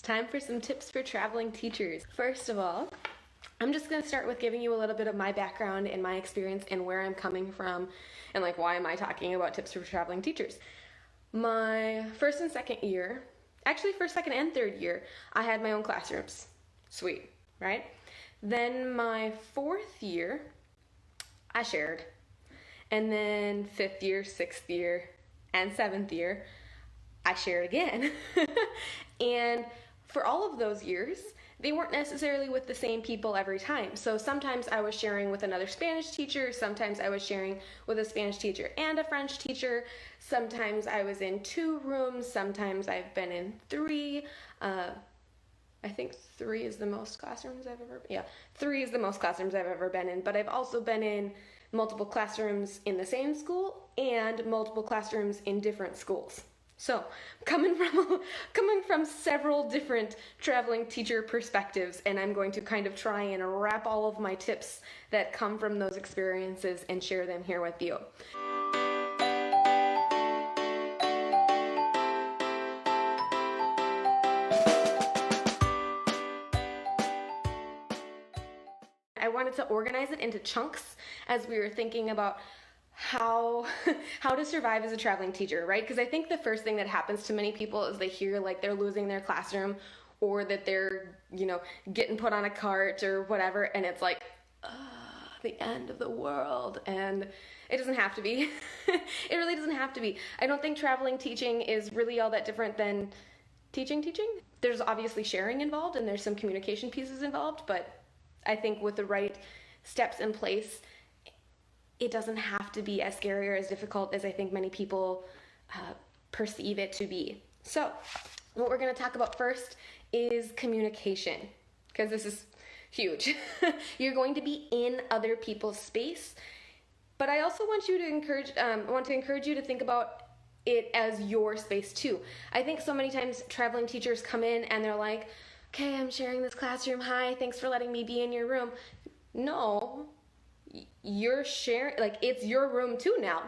Time for some tips for traveling teachers. First of all, I'm just going to start with giving you a little bit of my background and my experience and where I'm coming from and like why am I talking about tips for traveling teachers. My first and second year, actually first, second, and third year, I had my own classrooms. Sweet, right? Then my fourth year, I shared. And then fifth year, sixth year, and seventh year, I shared again. And for all of those years, they weren't necessarily with the same people every time. So sometimes I was sharing with another Spanish teacher, sometimes I was sharing with a Spanish teacher and a French teacher, sometimes I was in 2 rooms, sometimes I've been in 3. I think 3 is the most classrooms I've ever, 3 is the most classrooms I've ever been in, but I've also been in multiple classrooms in the same school and multiple classrooms in different schools. So, coming from several different traveling teacher perspectives, and I'm going to kind of try and wrap all of my tips that come from those experiences and share them here with you. I wanted to organize it into chunks as we were thinking about how to survive as a traveling teacher, right? Because I think the first thing that happens to many people is they hear like they're losing their classroom or that they're, getting put on a cart or whatever, and it's like, the end of the world. And it doesn't have to be. It really doesn't have to be. I don't think traveling teaching is really all that different than teaching. There's obviously sharing involved and there's some communication pieces involved, but I think with the right steps in place, it doesn't have to be as scary or as difficult as I think many people perceive it to be. So, what we're going to talk about first is communication, because this is huge. You're going to be in other people's space, but I also want to encourage you to think about it as your space too. I think so many times traveling teachers come in and they're like, okay, I'm sharing this classroom. Hi, thanks for letting me be in your room. No, you're sharing, like, it's your room too now.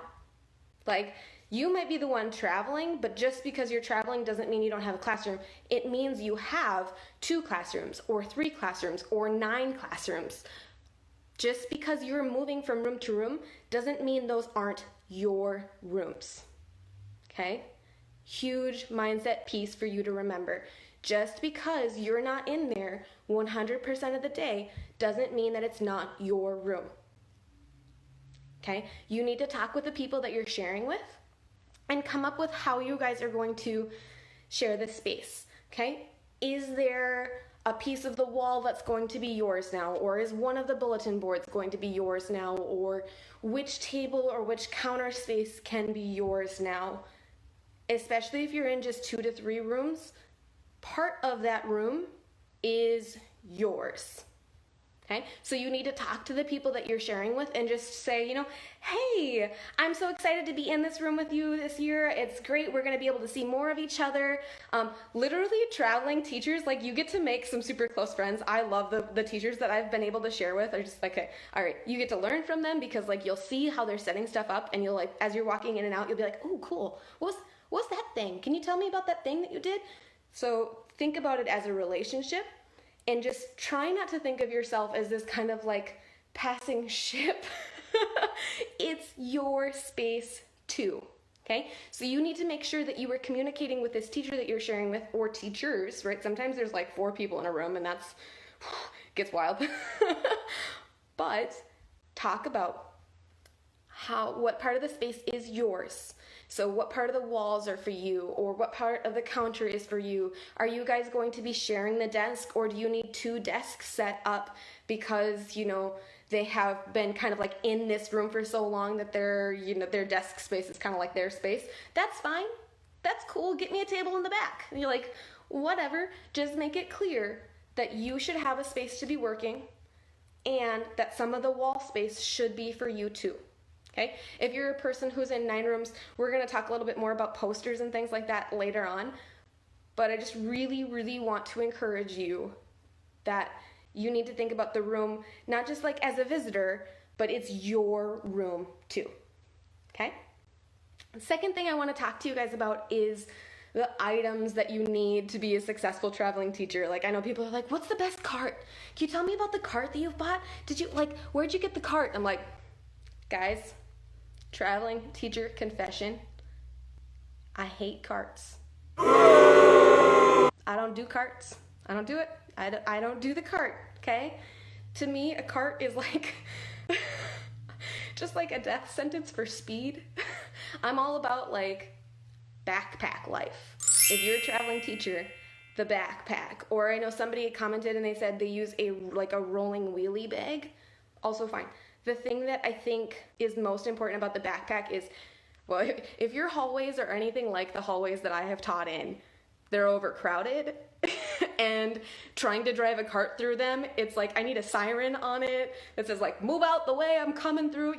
Like, you might be the one traveling, but just because you're traveling doesn't mean you don't have a classroom. It means you have 2 classrooms or 3 classrooms or 9 classrooms. Just because you're moving from room to room doesn't mean those aren't your rooms. Okay? Huge mindset piece for you to remember. Just because you're not in there 100% of the day doesn't mean that it's not your room. Okay? You need to talk with the people that you're sharing with and come up with how you guys are going to share this space. Okay? Is there a piece of the wall that's going to be yours now? Or is one of the bulletin boards going to be yours now? Or which table or which counter space can be yours now? Especially if you're in just 2 to 3 rooms, part of that room is yours. Okay? So you need to talk to the people that you're sharing with and just say, hey, I'm so excited to be in this room with you this year. It's great. We're going to be able to see more of each other. Literally traveling teachers, like, you get to make some super close friends. I love the teachers that I've been able to share with. Are just like, okay, all right, you get to learn from them because like you'll see how they're setting stuff up and you'll like, as you're walking in and out, you'll be like, oh, cool. What's that thing? Can you tell me about that thing that you did? So think about it as a relationship. And just try not to think of yourself as this kind of like passing ship. It's your space too, okay? So you need to make sure that you are communicating with this teacher that you're sharing with, or teachers, right? Sometimes there's like 4 people in a room and that's, gets wild. But talk about what part of the space is yours. So what part of the walls are for you, or what part of the counter is for you? Are you guys going to be sharing the desk, or do you need 2 desks set up because, they have been kind of like in this room for so long that their desk space is kind of like their space? That's fine. That's cool. Get me a table in the back. And you're like, whatever. Just make it clear that you should have a space to be working and that some of the wall space should be for you too. Okay? If you're a person who's in 9 rooms, we're going to talk a little bit more about posters and things like that later on. But I just really, really want to encourage you that you need to think about the room, not just like as a visitor, but it's your room too. Okay? The second thing I want to talk to you guys about is the items that you need to be a successful traveling teacher. Like, I know people are like, what's the best cart? Can you tell me about the cart that you've bought? Where'd you get the cart? I'm like, guys, traveling teacher confession, I hate carts. I don't do carts. I don't do it. I don't do the cart, okay? To me, a cart is like just like a death sentence for speed. I'm all about like backpack life. If you're a traveling teacher, the backpack. Or I know somebody commented and they said they use a rolling wheelie bag. Also fine. The thing that I think is most important about the backpack is, well, if your hallways are anything like the hallways that I have taught in, they're overcrowded. And trying to drive a cart through them, it's like I need a siren on it that says like, move out the way, I'm coming through,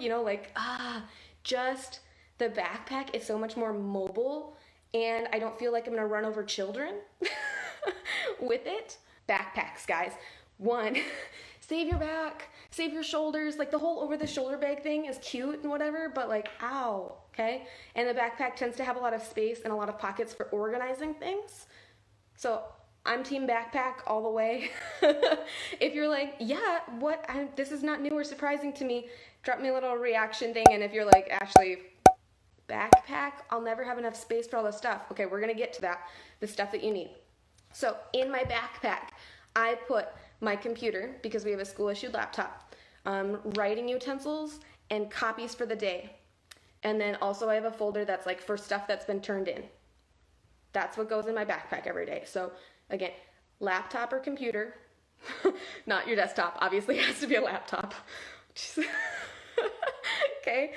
just the backpack is so much more mobile, and I don't feel like I'm gonna run over children with it. Backpacks, guys. One, save your back, save your shoulders. Like, the whole over the shoulder bag thing is cute and whatever, but like, ow, okay? And the backpack tends to have a lot of space and a lot of pockets for organizing things. So I'm team backpack all the way. If you're like, yeah, this is not new or surprising to me, drop me a little reaction thing. And if you're like, Ashley, backpack, I'll never have enough space for all this stuff. Okay, we're gonna get to that, the stuff that you need. So in my backpack, I put my computer, because we have a school-issued laptop, writing utensils, and copies for the day. And then also I have a folder that's like for stuff that's been turned in. That's what goes in my backpack every day. So again, laptop or computer, not your desktop, obviously it has to be a laptop. Okay,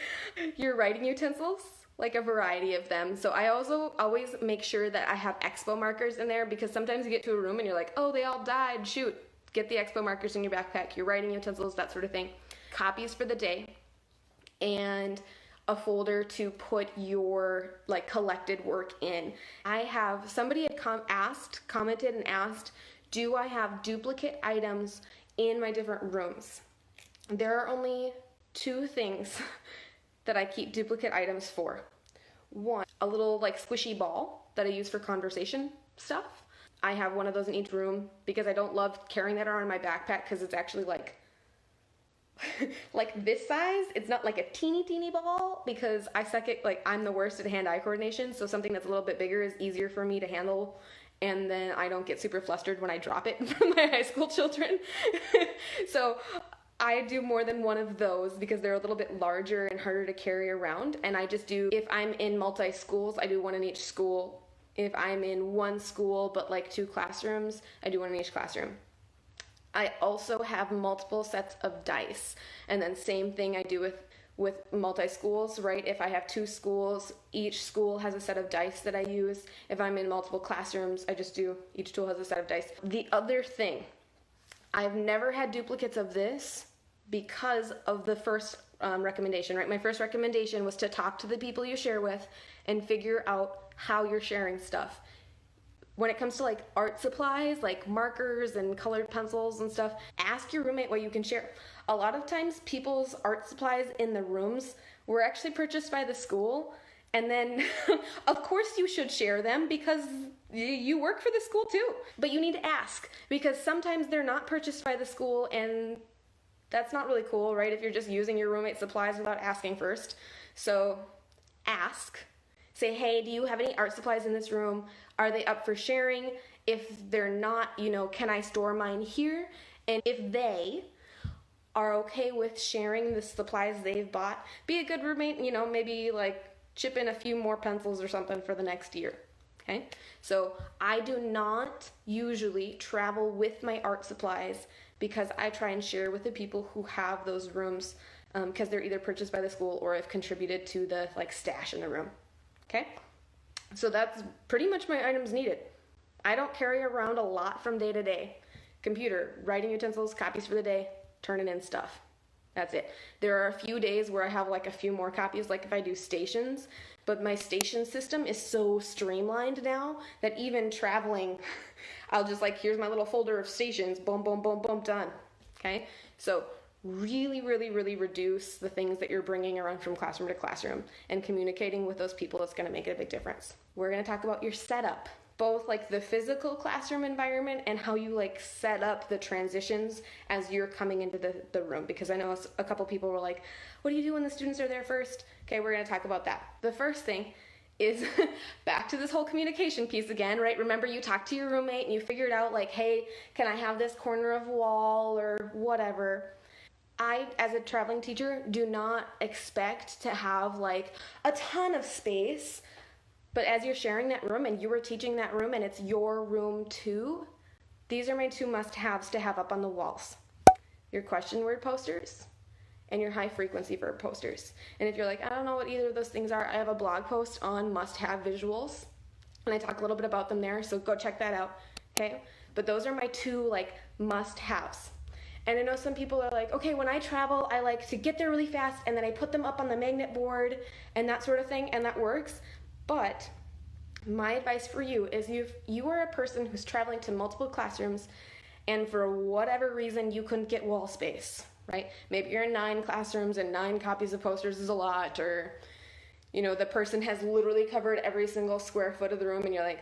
your writing utensils, like a variety of them. So I also always make sure that I have expo markers in there, because sometimes you get to a room and you're like, oh, they all died, shoot. Get the expo markers in your backpack, your writing utensils, that sort of thing. Copies for the day, and a folder to put your like collected work in. Somebody had commented and asked, do I have duplicate items in my different rooms? There are only two things that I keep duplicate items for. One, a little like squishy ball that I use for conversation stuff. I have one of those in each room because I don't love carrying that around in my backpack, because it's actually like like this size. It's not like a teeny ball, because I suck at, like, I'm the worst at hand-eye coordination, so something that's a little bit bigger is easier for me to handle, and then I don't get super flustered when I drop it in front of my high school children. So I do more than one of those because they're a little bit larger and harder to carry around, and I just do, if I'm in multi-schools, I do one in each school. If I'm in one school but like 2 classrooms, I do one in each classroom. I also have multiple sets of dice, and then same thing I do with multi-schools, right? If I have 2 schools, each school has a set of dice that I use. If I'm in multiple classrooms, I just do, each tool has a set of dice. The other thing, I've never had duplicates of this because of the first recommendation, right? My first recommendation was to talk to the people you share with and figure out how you're sharing stuff. When it comes to like art supplies, like markers and colored pencils and stuff, ask your roommate what you can share. A lot of times people's art supplies in the rooms were actually purchased by the school, and then of course you should share them because you work for the school too. But you need to ask, because sometimes they're not purchased by the school, and that's not really cool, right? If you're just using your roommate's supplies without asking first. So ask. Say, hey, do you have any art supplies in this room? Are they up for sharing? If they're not, can I store mine here? And if they are okay with sharing the supplies they've bought, be a good roommate, maybe like chip in a few more pencils or something for the next year, okay? So I do not usually travel with my art supplies because I try and share with the people who have those rooms, because they're either purchased by the school or have contributed to the like stash in the room. Okay, so that's pretty much my items needed. I don't carry around a lot from day to day. Computer, writing utensils, copies for the day, turning in stuff. That's it. There are a few days where I have like a few more copies, like if I do stations, but my station system is so streamlined now that even traveling, I'll just like, here's my little folder of stations, boom, boom, boom, boom, done. Okay, so really, really, really reduce the things that you're bringing around from classroom to classroom, and communicating with those people is going to make a big difference. We're going to talk about your setup, both like the physical classroom environment and how you like set up the transitions as you're coming into the room, because I know a couple people were like, what do you do when the students are there first? Okay, we're going to talk about that. The first thing is back to this whole communication piece again, right? Remember, you talked to your roommate and you figured out like, hey, can I have this corner of wall or whatever? I, as a traveling teacher, do not expect to have like a ton of space, but as you're sharing that room and you are teaching that room and it's your room too, these are my two must-haves to have up on the walls. Your question word posters and your high frequency verb posters. And if you're like, I don't know what either of those things are, I have a blog post on must-have visuals, and I talk a little bit about them there, so go check that out, okay? But those are my two like must-haves. And I know some people are like, okay, when I travel, I like to get there really fast and then I put them up on the magnet board and that sort of thing, and that works. But my advice for you is if you are a person who's traveling to multiple classrooms and for whatever reason you couldn't get wall space, right? Maybe you're in 9 classrooms and 9 copies of posters is a lot, or you know, the person has literally covered every single square foot of the room and you're like,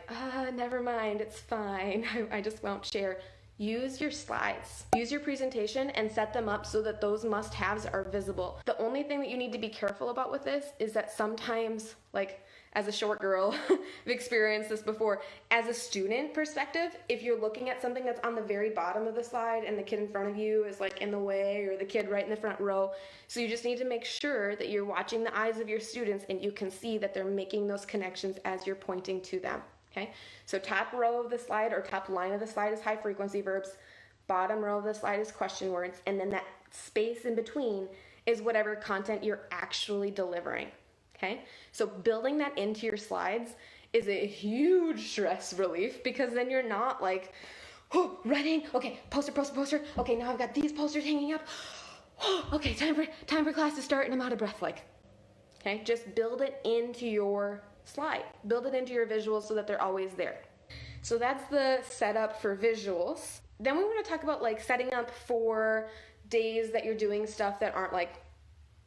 never mind, it's fine. I just won't share. Use your slides, use your presentation and set them up so that those must-haves are visible. The only thing that you need to be careful about with this is that sometimes, like as a short girl, I've experienced this before, as a student perspective, if you're looking at something that's on the very bottom of the slide and the kid in front of you is like in the way, or the kid right in the front row, so you just need to make sure that you're watching the eyes of your students and you can see that they're making those connections as you're pointing to them. Okay, so top row of the slide or top line of the slide is high frequency verbs, bottom row of the slide is question words, and then that space in between is whatever content you're actually delivering. Okay, so building that into your slides is a huge stress relief, because then you're not like, oh, running, okay, poster, okay, now I've got these posters hanging up, okay, time for class to start and I'm out of breath, like, okay, just build it into your slide, build it into your visuals so that they're always there. So that's the setup for visuals. Then we want to talk about like setting up for days that you're doing stuff that aren't like,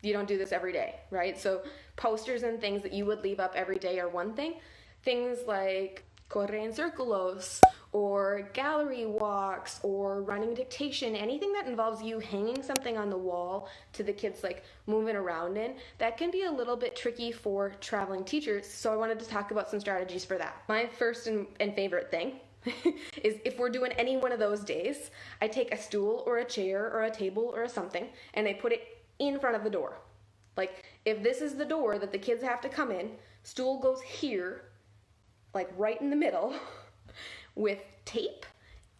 you don't do this every day, right? So posters and things that you would leave up every day are one thing. Things like Corre and Círculos, or gallery walks, or running dictation, anything that involves you hanging something on the wall to the kids like moving around in, that can be a little bit tricky for traveling teachers. So I wanted to talk about some strategies for that. My first and favorite thing is if we're doing any one of those days, I take a stool or a chair or a table or something and I put it in front of the door. Like if this is the door that the kids have to come in, stool goes here, like right in the middle, with tape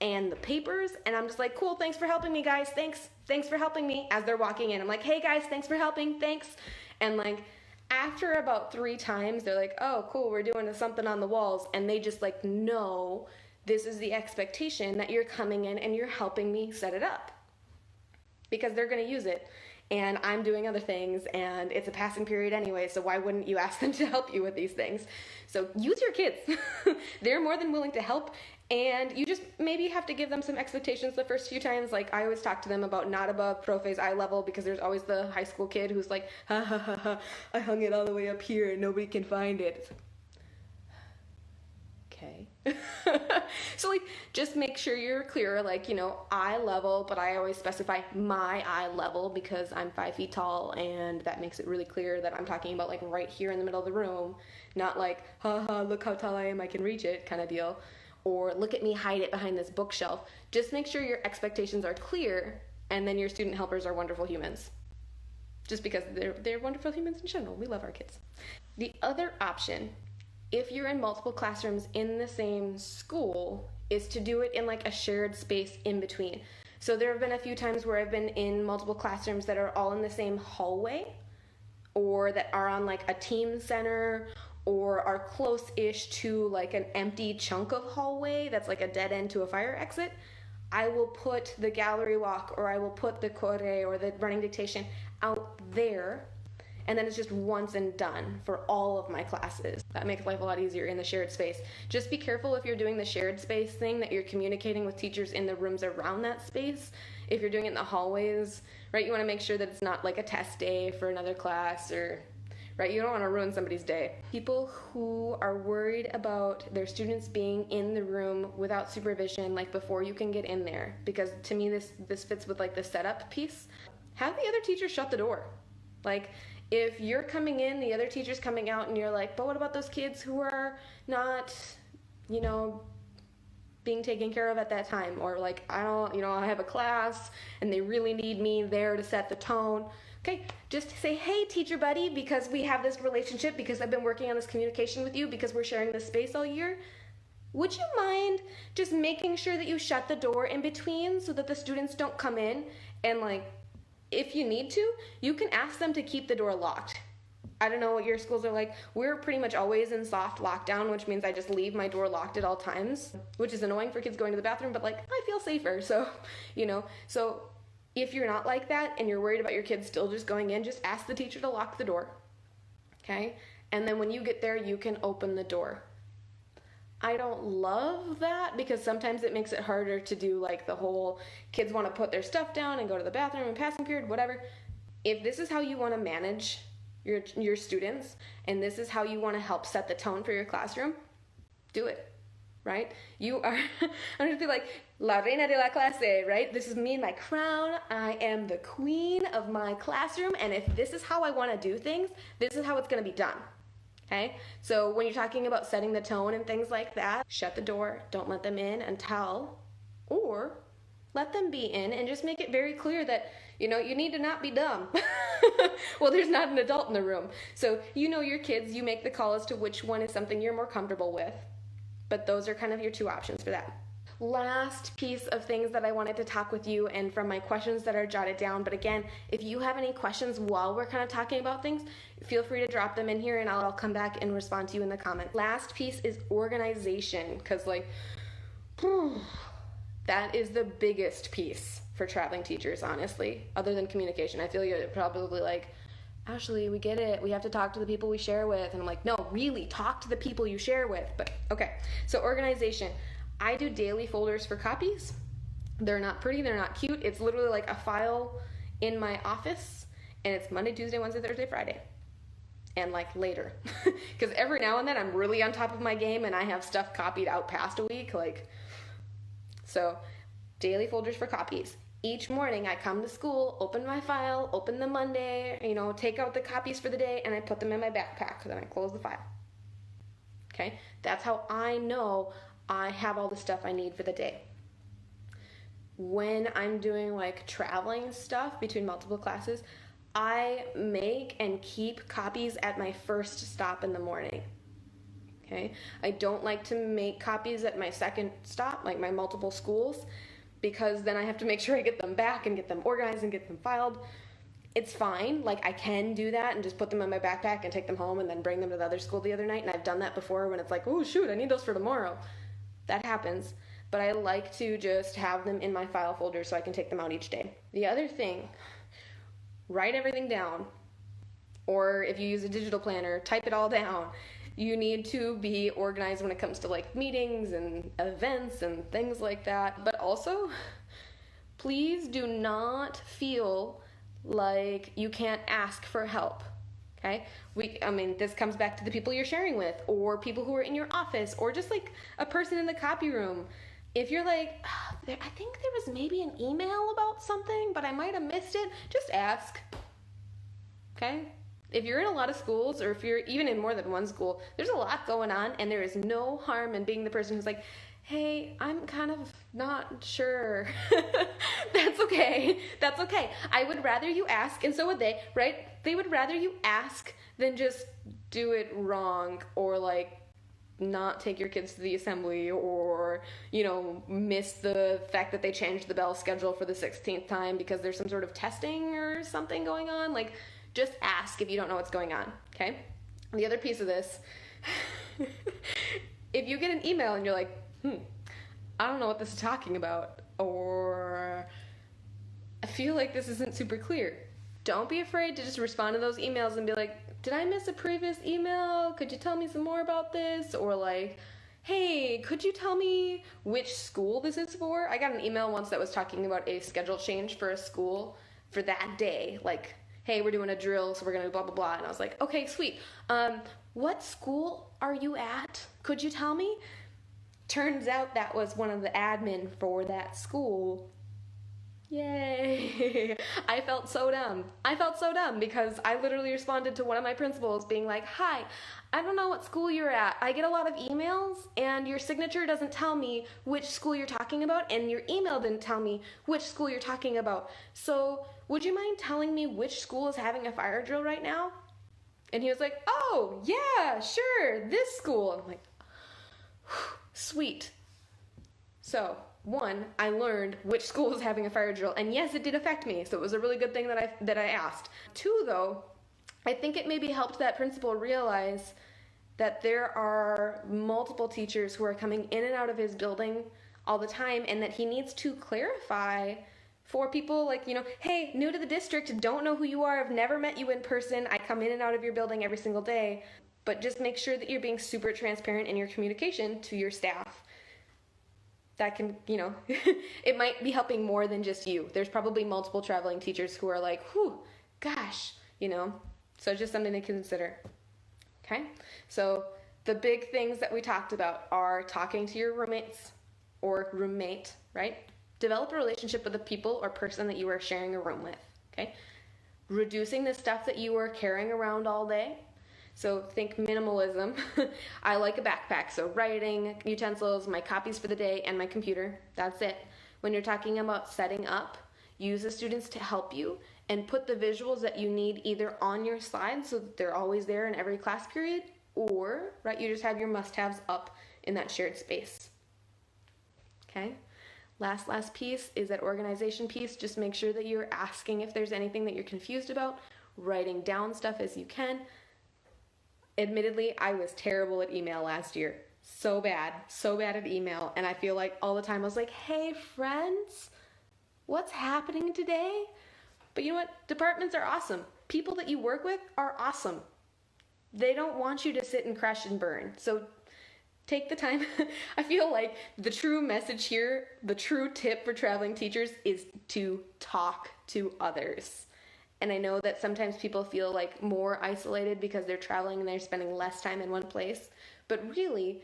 and the papers, and I'm just like, cool, thanks for helping me, guys, thanks for helping me. As they're walking in, I'm like, hey guys, thanks for helping, thanks. And like after about 3 times, they're like, oh cool, we're doing something on the walls, and they just like know this is the expectation, that you're coming in and you're helping me set it up, because they're going to use it and I'm doing other things and it's a passing period anyway, so why wouldn't you ask them to help you with these things? So use your kids. They're more than willing to help, and you just maybe have to give them some expectations the first few times. Like I always talk to them about not above prophase eye level, because there's always the high school kid who's like, ha ha ha ha, I hung it all the way up here and nobody can find it. It's like, okay. So like just make sure you're clear, like, you know, eye level, but I always specify my eye level because I'm 5 feet tall, and that makes it really clear that I'm talking about like right here in the middle of the room, not like, haha, look how tall I am, I can reach it kind of deal, or look at me hide it behind this bookshelf. Just make sure your expectations are clear, and then your student helpers are wonderful humans. Just because they're wonderful humans in general. We love our kids. The other option, if you're in multiple classrooms in the same school, is to do it in like a shared space in between. So there have been a few times where I've been in multiple classrooms that are all in the same hallway, or that are on like a team center, or are close-ish to like an empty chunk of hallway that's like a dead end to a fire exit. I will put the gallery walk, or I will put the Corre or the running dictation out there, and then it's just once and done for all of my classes. That makes life a lot easier in the shared space. Just be careful if you're doing the shared space thing that you're communicating with teachers in the rooms around that space. If you're doing it in the hallways, right, you want to make sure that it's not like a test day for another class, or right, you don't want to ruin somebody's day. People who are worried about their students being in the room without supervision, like before you can get in there, because to me this fits with like the setup piece. Have the other teacher shut the door. Like, if you're coming in, the other teacher's coming out, and you're like, but what about those kids who are not, being taken care of at that time? Or like, I have a class and they really need me there to set the tone. Okay, just say, hey, teacher buddy, because we have this relationship, because I've been working on this communication with you, because we're sharing this space all year, would you mind just making sure that you shut the door in between so that the students don't come in? And like, if you need to, you can ask them to keep the door locked. I don't know what your schools are like. We're pretty much always in soft lockdown, which means I just leave my door locked at all times, which is annoying for kids going to the bathroom, but like, I feel safer. So, so if you're not like that and you're worried about your kids still just going in, just ask the teacher to lock the door, okay? And then when you get there, you can open the door. I don't love that because sometimes it makes it harder to do like the whole kids want to put their stuff down and go to the bathroom in passing period, whatever. If this is how you want to manage your students and this is how you want to help set the tone for your classroom, do it, right? You are, I'm going to be like, la reina de la clase, right? This is me in my crown. I am the queen of my classroom, and if this is how I want to do things, this is how it's going to be done. Okay, so when you're talking about setting the tone and things like that, shut the door, don't let them in until, or let them be in and just make it very clear that, you need to not be dumb. Well, there's not an adult in the room. So your kids, you make the call as to which one is something you're more comfortable with. But those are kind of your two options for that. Last piece of things that I wanted to talk with you, and from my questions that are jotted down, but again, if you have any questions while we're kind of talking about things, feel free to drop them in here and I'll come back and respond to you in the comments. Last piece is organization, because that is the biggest piece for traveling teachers, honestly, other than communication. I feel you're probably like, Ashley, we get it. We have to talk to the people we share with. And I'm like, no, really, talk to the people you share with. But okay, so organization. I do daily folders for copies. They're not pretty, they're not cute. It's literally like a file in my office, and it's Monday, Tuesday, Wednesday, Thursday, Friday, and like later. Because every now and then I'm really on top of my game and I have stuff copied out past a week. So daily folders for copies. Each morning I come to school, open my file, open the Monday, take out the copies for the day, and I put them in my backpack. Then I close the file. Okay, that's how I know I have all the stuff I need for the day. When I'm doing like traveling stuff between multiple classes, I make and keep copies at my first stop in the morning. Okay, I don't like to make copies at my second stop, like my multiple schools, because then I have to make sure I get them back and get them organized and get them filed. It's fine, I can do that and just put them in my backpack and take them home and then bring them to the other school the other night, and I've done that before when it's like, oh shoot, I need those for tomorrow. That happens, but I like to just have them in my file folder so I can take them out each day. The other thing, write everything down, or if you use a digital planner, type it all down. You need to be organized when it comes to meetings and events and things like that. But also, please do not feel like you can't ask for help. Okay? This comes back to the people you're sharing with, or people who are in your office, or just a person in the copy room. If you're like, I think there was maybe an email about something, but I might have missed it, just ask. Okay? If you're in a lot of schools, or if you're even in more than one school, there's a lot going on, and there is no harm in being the person who's like, hey, I'm kind of not sure. That's okay. That's okay. I would rather you ask, and so would they, right? They would rather you ask than just do it wrong, or not take your kids to the assembly, or, miss the fact that they changed the bell schedule for the 16th time because there's some sort of testing or something going on. Just ask if you don't know what's going on, okay? The other piece of this, if you get an email and you're like, I don't know what this is talking about, or I feel like this isn't super clear, don't be afraid to just respond to those emails and be like, did I miss a previous email? Could you tell me some more about this? Or like, hey, could you tell me which school this is for? I got an email once that was talking about a schedule change for a school for that day. Like, hey, we're doing a drill, so we're going to blah, blah, blah. And I was like, okay, sweet. What school are you at? Could you tell me? Turns out that was one of the admin for that school. Yay. I felt so dumb. Because I literally responded to one of my principals being like, hi, I don't know what school you're at. I get a lot of emails and your signature doesn't tell me which school you're talking about and your email didn't tell me which school you're talking about. So would you mind telling me which school is having a fire drill right now? And he was like, oh, yeah, sure, this school. And I'm like, sweet. So, one, I learned which school was having a fire drill, and yes, it did affect me, so it was a really good thing that I asked. Two, though, I think it maybe helped that principal realize that there are multiple teachers who are coming in and out of his building all the time, and that he needs to clarify for people like, hey, new to the district, don't know who you are, I've never met you in person, I come in and out of your building every single day, but just make sure that you're being super transparent in your communication to your staff. That can, it might be helping more than just you. There's probably multiple traveling teachers who are like, whew, gosh, so just something to consider. Okay, so the big things that we talked about are talking to your roommates or roommate, right? Develop a relationship with the people or person that you are sharing a room with, okay? Reducing the stuff that you are carrying around all day. So think minimalism. I like a backpack, so writing utensils, my copies for the day, and my computer. That's it. When you're talking about setting up, use the students to help you and put the visuals that you need either on your slides so that they're always there in every class period, or you just have your must-haves up in that shared space. Okay? Last piece is that organization piece. Just make sure that you're asking if there's anything that you're confused about, writing down stuff as you can. Admittedly, I was terrible at email last year. So bad at email. And I feel like all the time I was like, hey friends, what's happening today? But you know what? Departments are awesome. People that you work with are awesome. They don't want you to sit and crash and burn. So take the time. I feel like the true message here, the true tip for traveling teachers is to talk to others. And I know that sometimes people feel like more isolated because they're traveling and they're spending less time in one place. But really,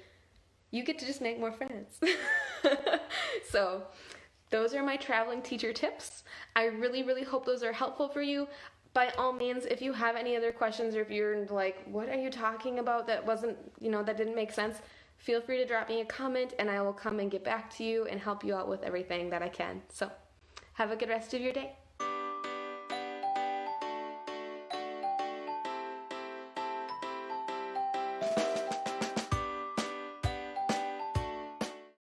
you get to just make more friends. So those are my traveling teacher tips. I really, really hope those are helpful for you. By all means, if you have any other questions or if you're like, what are you talking about that wasn't, that didn't make sense, feel free to drop me a comment and I will come and get back to you and help you out with everything that I can. So have a good rest of your day.